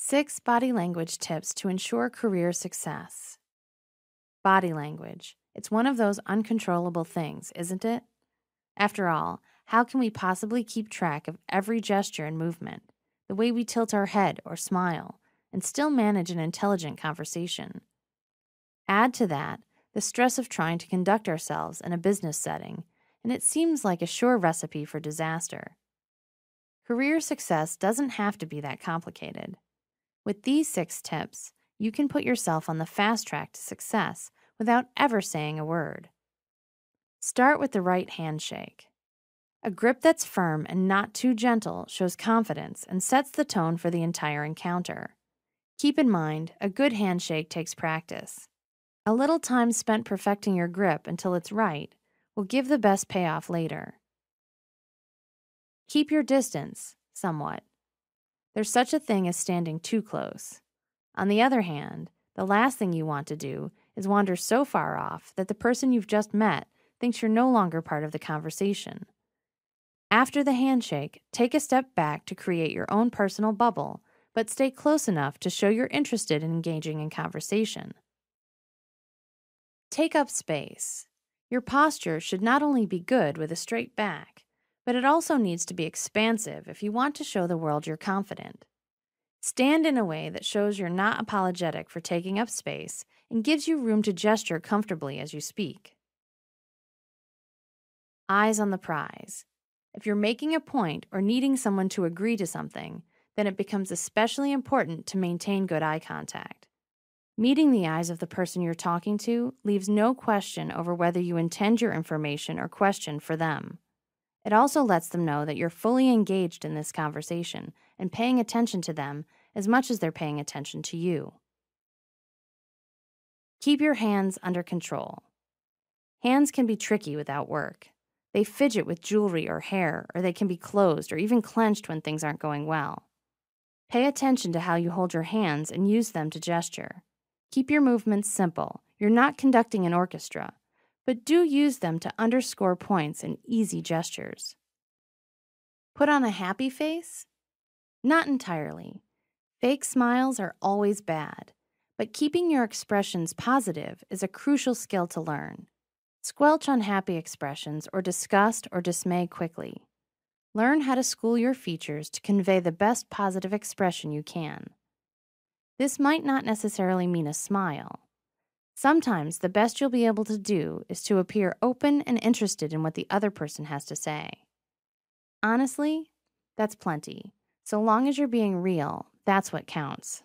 6 body language tips to ensure career success. Body language. It's one of those uncontrollable things, isn't it? After all, how can we possibly keep track of every gesture and movement, the way we tilt our head or smile, and still manage an intelligent conversation? Add to that the stress of trying to conduct ourselves in a business setting, and it seems like a sure recipe for disaster. Career success doesn't have to be that complicated. With these 6 tips, you can put yourself on the fast track to success without ever saying a word. Start with the right handshake. A grip that's firm and not too gentle shows confidence and sets the tone for the entire encounter. Keep in mind, a good handshake takes practice. A little time spent perfecting your grip until it's right will give the best payoff later. Keep your distance, somewhat. There's such a thing as standing too close. On the other hand, the last thing you want to do is wander so far off that the person you've just met thinks you're no longer part of the conversation. After the handshake, take a step back to create your own personal bubble, but stay close enough to show you're interested in engaging in conversation. Take up space. Your posture should not only be good with a straight back, but it also needs to be expansive if you want to show the world you're confident. Stand in a way that shows you're not apologetic for taking up space and gives you room to gesture comfortably as you speak. Eyes on the prize. If you're making a point or needing someone to agree to something, then it becomes especially important to maintain good eye contact. Meeting the eyes of the person you're talking to leaves no question over whether you intend your information or question for them. It also lets them know that you're fully engaged in this conversation and paying attention to them as much as they're paying attention to you. Keep your hands under control. Hands can be tricky without work. They fidget with jewelry or hair, or they can be closed or even clenched when things aren't going well. Pay attention to how you hold your hands and use them to gesture. Keep your movements simple. You're not conducting an orchestra, but do use them to underscore points in easy gestures. Put on a happy face? Not entirely. Fake smiles are always bad, but keeping your expressions positive is a crucial skill to learn. Squelch unhappy expressions or disgust or dismay quickly. Learn how to school your features to convey the best positive expression you can. This might not necessarily mean a smile. Sometimes the best you'll be able to do is to appear open and interested in what the other person has to say. Honestly, that's plenty. So long as you're being real, that's what counts.